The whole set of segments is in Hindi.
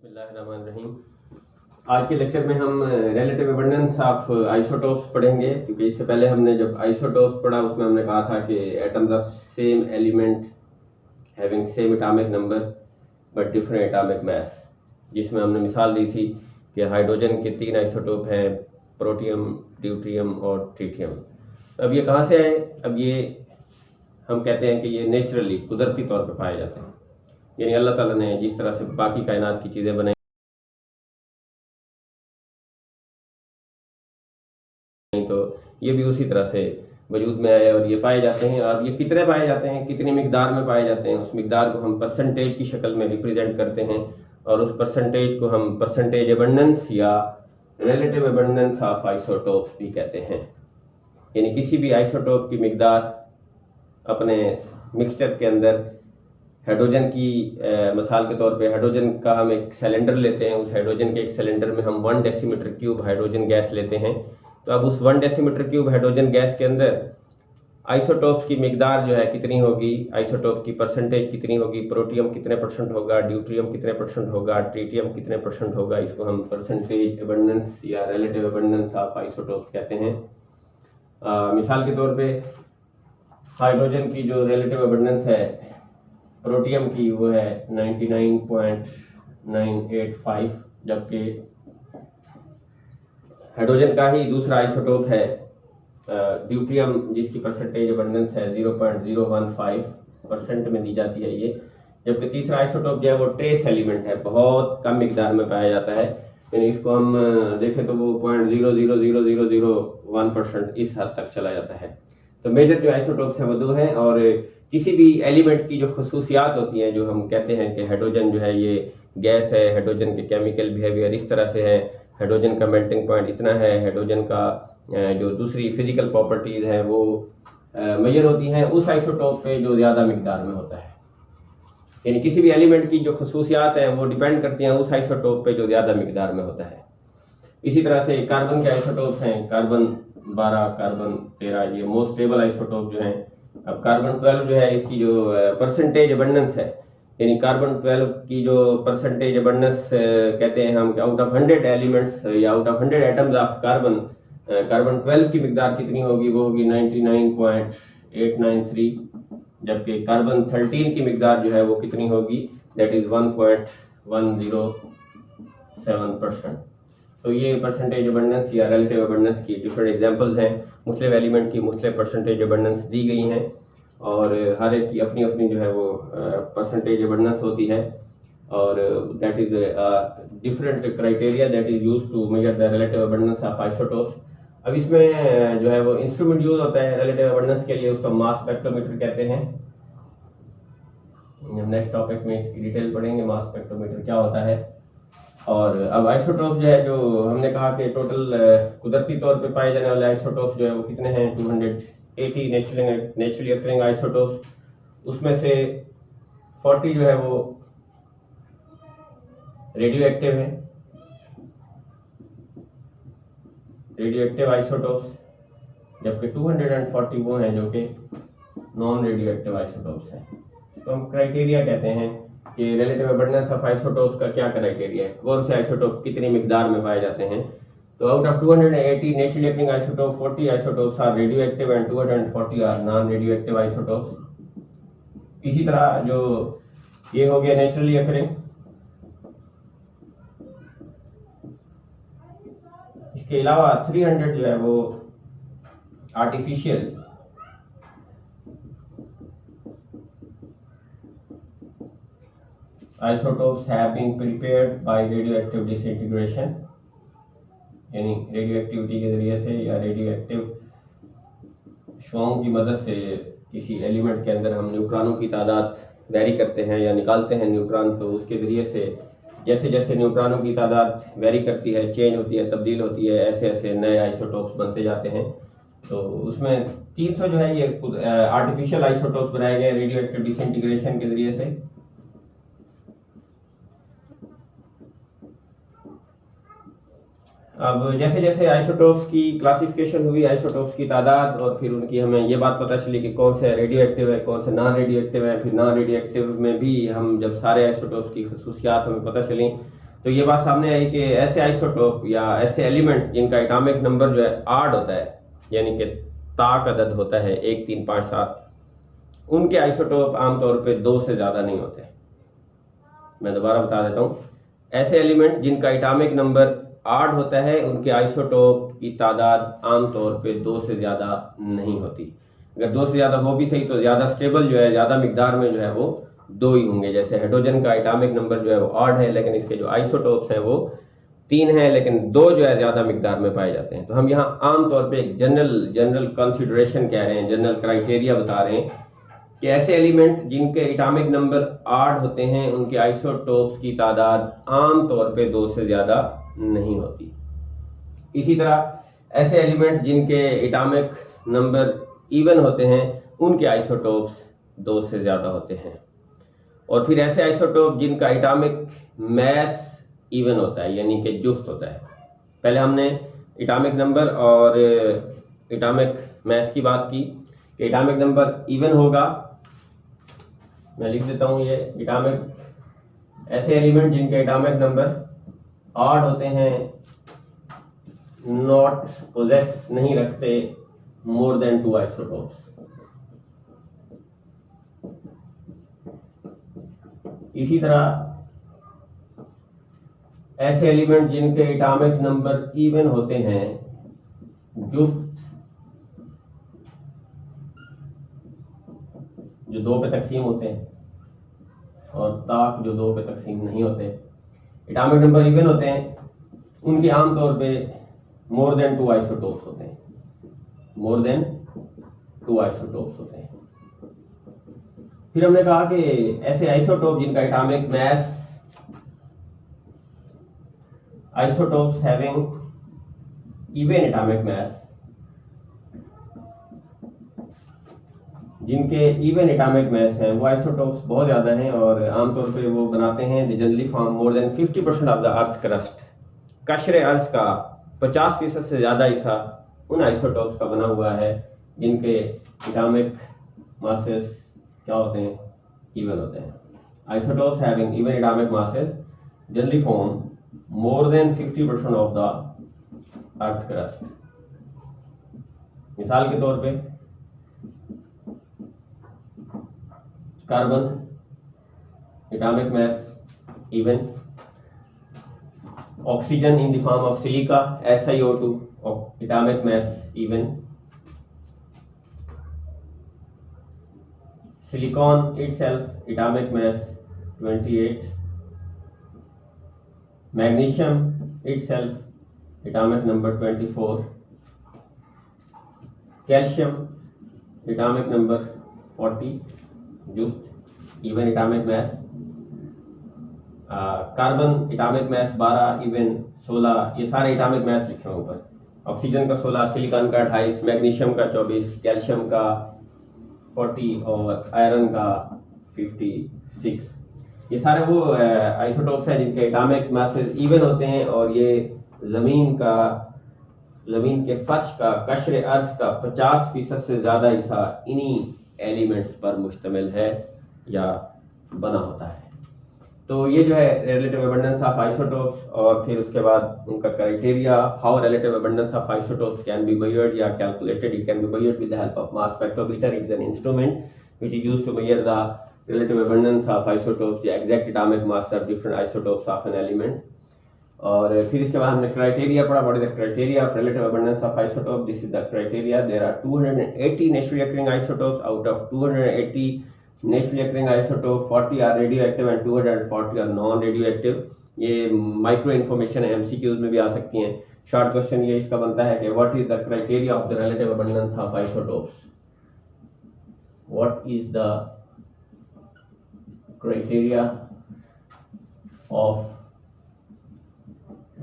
बिस्मिल्लाहिर्रहमानिर्रहीम। आज के लेक्चर में हम रिलेटिव अबंडेंस ऑफ आइसोटोप्स पढ़ेंगे, क्योंकि इससे पहले हमने जब आइसोटोप्स पढ़ा उसमें हमने कहा था कि atoms of same element having same atomic number but different atomic mass, जिसमें हमने मिसाल दी थी कि हाइड्रोजन के 3 आइसोटोप हैं, प्रोटियम, ड्यूट्रियम और ट्रिटियम। अब ये कहाँ से आए? अब ये हम कहते हैं कि ये नेचुरली कुदरती तौर पर पाए जाते हैं, यानी अल्लाह ताला ने जिस तरह से बाकी कायनात की चीज़ें बनाई तो ये भी उसी तरह से वजूद में आए और ये पाए जाते हैं। और ये कितने पाए जाते हैं, कितनी मिकदार में पाए जाते हैं, उस मिकदार को हम परसेंटेज की शक्ल में रिप्रेजेंट करते हैं और उस परसेंटेज को हम परसेंटेज अबंडेंस या रिलेटिव अबंडेंस ऑफ आइसोटोप्स भी कहते हैं। यानी किसी भी आइसोटोप की मिकदार अपने मिक्सचर के अंदर हाइड्रोजन की मिसाल के तौर पे हाइड्रोजन का हम एक सिलेंडर लेते हैं, उस हाइड्रोजन के एक सिलेंडर में हम 1 डेसीमीटर क्यूब हाइड्रोजन गैस लेते हैं। तो अब उस 1 डेसीमीटर क्यूब हाइड्रोजन गैस के अंदर आइसोटोप्स की मिकदार जो है कितनी होगी, आइसोटोप की परसेंटेज कितनी होगी, प्रोटियम कितने परसेंट होगा, ड्यूट्रियम कितने परसेंट होगा, ट्रिटियम कितने परसेंट होगा, इसको हम परसेंटेज अबंडेंस या रिलेटिव अबंडेंस ऑफ आइसोटोप्स कहते हैं। मिसाल के तौर पे हाइड्रोजन की जो रिलेटिव अबंडेंस है प्रोटियम की वो है 99.985, जबकि हाइड्रोजन का ही दूसरा आइसोटोप है ड्यूट्रियम, जिसकी परसेंटेज अबंडेंस है 0.015% में दी जाती है ये। जबकि तीसरा आइसोटोप जो है वो ट्रेस एलिमेंट है, बहुत कम मिकदार में पाया जाता है, यानी इसको हम देखें तो वो 0.00001% इस हद तक चला जाता है। तो मेजर जो आइसोटोप्स हैं वो 2 हैं। और किसी भी एलिमेंट की जो खसूसियात होती हैं, जो हम कहते हैं कि हाइड्रोजन जो है ये गैस है, हाइड्रोजन के केमिकल बिहेवियर इस तरह से है, हाइड्रोजन का मेल्टिंग पॉइंट इतना है, हाइड्रोजन का जो दूसरी फिजिकल प्रॉपर्टीज हैं वो मेजर होती हैं उस आइसोटोप पे जो ज़्यादा मिकदार में होता है। यानी किसी भी एलिमेंट की जो खसूसियात हैं वो डिपेंड करती हैं उस आइसोटोप पे जो ज़्यादा मिकदार में होता है। इसी तरह से कार्बन के आइसोटोप हैं, कार्बन 12, कार्बन 13, ये मोस्ट स्टेबल आइसोटोप जो हैं। अब कार्बन 12 जो है इसकी जो परसेंटेज अबंडेंस है, यानी कार्बन 12 की जो परसेंटेज अबंडेंस कहते हैं हम, आउट ऑफ 100 एलिमेंट्स या out of 100 atoms of carbon, carbon 12 की मिकदार कितनी होगी, वो होगी 99.893, जबकि कार्बन 13 की मिकदार जो है वो कितनी होगी, दैट इज 1.107%। तो ये परसेंटेज अबंडेंस या रिलेटिव अबंडेंस की डिफरेंट एग्जांपल्स हैं। मुख्तलिफ एलिमेंट की मुख्तलिफ परसेंटेज अबंडेंस दी गई हैं और हर एक की अपनी अपनी जो है वो परसेंटेज अबंडेंस होती है, और that is different criteria that is used to measure the relative abundance of isotopes. अब इसमें जो है वो इंस्ट्रूमेंट यूज होता है रिलेटिव अबंडेंस के लिए, उसका मास स्पेक्ट्रोमीटर कहते हैं। नेक्स्ट टॉपिक में इसकी डिटेल पढ़ेंगे मास स्पेक्ट्रोमीटर क्या होता है। और अब आइसोटोप जो है, जो हमने कहा कि टोटल कुदरती तौर पे पाए जाने वाले आइसोटोप जो है वो कितने हैं, 280 नेचुरली अकरिंग आइसोटोप्स। उसमें से 40 जो है वो रेडियो एक्टिव है, रेडियो एक्टिव आइसोटोप्स, जबकि 240 वो हैं जो कि नॉन रेडियो एक्टिव आइसोटोप्स हैं। तो हम क्राइटेरिया कहते हैं कि रिलेटिव अबंडेंस ऑफ आइसोटोप्स का क्या क्राइटेरिया है, कौन से आइसोटोप कितनी मिकदार में पाए जाते हैं। तो out of 280 naturally occurring isotope, 40 isotopes are radioactive and 240 are non radioactive isotopes. इसी तरह जो ये हो गया नेचुरली अकरिंग, इसके अलावा 300 जो है वो artificial isotopes have been prepared by radioactive disintegration, यानी रेडियो एक्टिविटी के जरिए से या रेडियो एक्टिव शुआओं की मदद से किसी एलिमेंट के अंदर हम न्यूट्रॉनों की तादाद वेरी करते हैं या निकालते हैं न्यूट्रॉन, तो उसके ज़रिए से जैसे जैसे न्यूट्रॉनों की तादाद वेरी करती है, चेंज होती है, तब्दील होती है, ऐसे ऐसे नए आइसोटोप्स बनते जाते हैं। तो उसमें 300 जो है ये आर्टिफिशियल आइसोटोप्स बनाए गए रेडियो एक्टिव डिसइंटीग्रेशन के जरिए से। अब जैसे जैसे आइसोटोप्स की क्लासिफिकेशन हुई, आइसोटोप्स की तादाद, और फिर उनकी हमें ये बात पता चली कि कौन से रेडियो एक्टिव है, कौन से नॉन रेडियो एक्टिव है। फिर नॉन रेडियो एक्टिव में भी हम जब सारे आइसोटोप्स की खसूसियात हमें पता चली तो ये बात सामने आई कि ऐसे आइसोटोप या ऐसे एलिमेंट जिनका एटॉमिक नंबर जो है 8 होता है, यानी कि ताक अदद होता है 1 3 5 7, उनके आइसोटोप आमतौर पे 2 से ज़्यादा नहीं होते। मैं दोबारा बता देता हूँ, ऐसे एलिमेंट जिनका एटॉमिक नंबर 8 होता है उनके आइसोटोप की तादाद आमतौर पे 2 से ज़्यादा नहीं होती। अगर 2 से ज़्यादा हो भी सही तो ज़्यादा स्टेबल जो है, ज़्यादा मिकदार में जो है वो 2 ही होंगे। जैसे हाइड्रोजन का एटॉमिक नंबर जो है वो 8 है, लेकिन इसके जो आइसोटोप्स हैं वो 3 हैं, लेकिन 2 जो है ज़्यादा मिकदार में पाए जाते हैं। तो हम यहाँ आमतौर पे एक जनरल कंसिडरेशन कह रहे हैं, जनरल क्राइटेरिया बता रहे हैं कि ऐसे एलिमेंट जिनके एटॉमिक नंबर 8 होते हैं उनके आइसोटोप्स की तादाद आमतौर पे 2 से ज़्यादा नहीं होती। इसी तरह ऐसे एलिमेंट जिनके एटॉमिक नंबर इवन होते हैं उनके आइसोटोप्स 2 से ज़्यादा होते हैं। और फिर ऐसे आइसोटोप जिनका एटॉमिक मैस इवन होता है, यानी कि जुफ्त होता है। पहले हमने एटॉमिक नंबर और एटॉमिक मैस की बात की कि एटॉमिक नंबर इवन होगा। मैं लिख देता हूँ ये एटॉमिक, ऐसे एलिमेंट जिनके एटॉमिक नंबर 8 होते हैं, नॉट पोजेस नहीं रखते मोर देन 2 आइसोटोप्स। इसी तरह ऐसे एलिमेंट जिनके एटॉमिक नंबर इवन होते हैं, जुफ्त जो 2 पे तकसीम होते हैं, और ताक जो 2 पे तकसीम नहीं होते, एटॉमिक नंबर इवन होते हैं, उनके आमतौर पे मोर देन 2 आइसोटोप्स होते हैं, मोर देन 2 आइसोटोप्स होते हैं। फिर हमने कहा कि ऐसे आइसोटोप जिनका atomic mass, isotopes having even atomic mass, जिनके इवन एटॉमिक मैस हैं वो आइसोटोप्स बहुत ज़्यादा हैं और आमतौर पे वो बनाते हैं the generally form more than 50% of the earth crust. कशरे अर्थ का 50% से ज़्यादा हिस्सा उन आइसोटोप्स का बना हुआ है जिनके एटॉमिक मासेस क्या होते हैं, इवन होते हैं। Isotopes having even atomic masses generally form more than 50% of the earth crust. मिसाल के तौर पे carbon atomic mass even, oxygen in the form of silica SiO2 atomic mass even, silicon itself atomic mass 28, magnesium itself atomic number 24, calcium atomic number 40 जुफ्त even atomic mass, carbon atomic mass 12 even 16, ये सारे एटॉमिक मास लिखे हैं ऊपर। ऑक्सीजन का 16, सिलिकॉन का 28, मैग्नीशियम का 24, कैल्शियम का 40 और आयरन का 56। ये सारे वो आइसोटोप्स हैं जिनके एटॉमिक मासेस इवन होते हैं और ये ज़मीन के फर्श का, कशरे अर्थ का 50% से ज़्यादा हिस्सा इन्हीं एलिमेंट्स पर मुश्तमिल है या बना होता है। तो ये जो है रिलेटिव अबंडेंस ऑफ आइसोटोप्स, और फिर उसके बाद उनका criteria how relative abundance of isotopes can be measured या calculated. It can be measured with the help of mass spectrometer. It is an instrument which is used to measure the relative abundance of isotopes या exact atomic mass of different isotopes of an element. और फिर इसके बाद हमने क्राइटेरिया पढ़ा, what is the criteria of relative abundance of isotope. This is the criteria. There are 280 naturally occurring isotopes. Out of 280 naturally occurring isotope 40 are radioactive and 240 are non radioactive. ये माइक्रो इन्फॉर्मेशन है, MCQs में भी आ सकती हैं। शॉर्ट क्वेश्चन ये इसका बनता है कि what is the criteria of the relative abundance of isotopes. What is the criteria of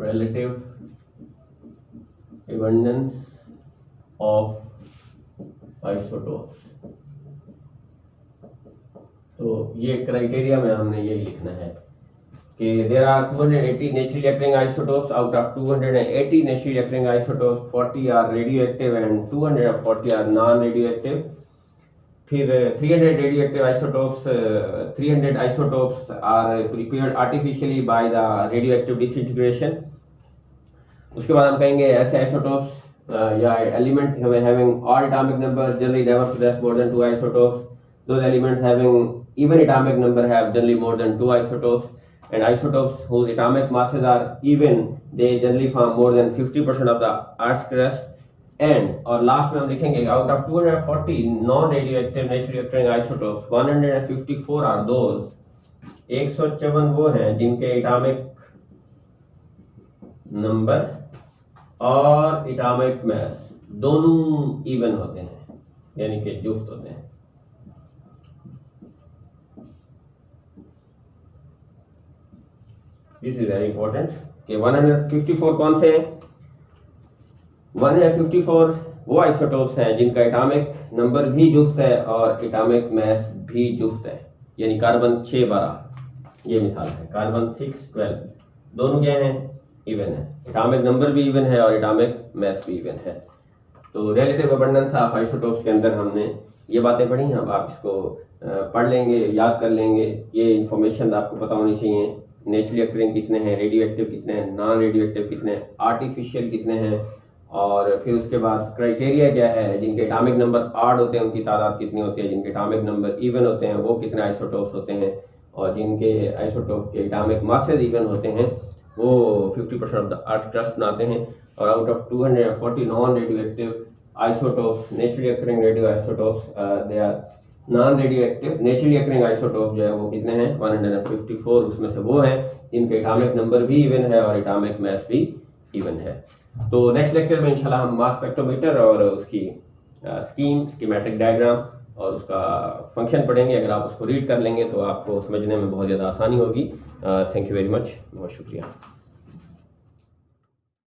relative abundance of isotopes। तो ये क्राइटेरिया में हमने यही लिखना है कि there are 280 naturally occurring isotopes. Out of 280 naturally occurring isotopes, 40 are radioactive and 240 are non-radioactive। फिर 300 radioactive isotopes 300 isotopes are prepared artificially by the radioactive disintegration. उसके बाद हम कहेंगे ऐसे आइसोटोप्स या element having odd atomic number generally never possess more than 2 isotopes. Those elements having even atomic number have generally more than 2 isotopes, and isotopes whose atomic masses are even, they generally form more than 50% of the Earth's crust. And और लास्ट में हम लिखेंगे out of 240 non-radioactive naturally occurring isotopes, 154 are those, 154 वो हैं जिनके एटॉमिक नंबर और एटॉमिक मास दोनों इवन होते हैं, यानी कि जुफ्त होते हैं। दिस इज वेरी इंपॉर्टेंट कि 154 कौन से हैं? 154 वो आइसोटोप्स हैं जिनका एटॉमिक नंबर भी जुफ्त है और एटॉमिक मास भी जुफ्त है, यानी कार्बन 6 12 ये मिसाल है, कार्बन 6 12 दोनों क्या हैं? इवन है, एटॉमिक नंबर भी इवन है और एटॉमिक मास भी इवन है। तो रिलेटिव अबंडेंस ऑफ आइसोटोप्स के अंदर हमने ये बातें पढ़ी। अब आप इसको पढ़ लेंगे, याद कर लेंगे, ये इन्फॉर्मेशन आपको पता होनी चाहिए। नेचुरली अकरिंग कितने हैं, रेडियो एक्टिव कितने हैं, नॉन रेडियो एक्टिव कितने हैं, आर्टिफिशियल कितने हैं, और फिर उसके बाद क्राइटेरिया क्या है, जिनके एटॉमिक नंबर ऑड होते हैं उनकी तादाद कितनी होती है, जिनके एटॉमिक नंबर इवन होते हैं वो कितने आइसोटोप्स होते हैं, और जिनके आइसोटोप के एटॉमिक मासेस इवन होते हैं वो 50% ऑफ द अर्थ क्रस्ट बनाते हैं। और out of 240 non radioactive isotopes naturally occurring radio isotopes they are non radioactive naturally occurring isotope जो है वो कितने हैं? 154। उसमें से वो हैं जिनके एटॉमिक नंबर भी इवन है और एटॉमिक मास भी इवन है। तो नेक्स्ट लेक्चर में इंशाल्लाह हम मास स्पेक्ट्रोमीटर और उसकी स्कीम, स्कीमेटिक डायग्राम और उसका फंक्शन पढ़ेंगे। अगर आप उसको रीड कर लेंगे तो आपको समझने में बहुत ज़्यादा आसानी होगी। थैंक यू वेरी मच, बहुत शुक्रिया।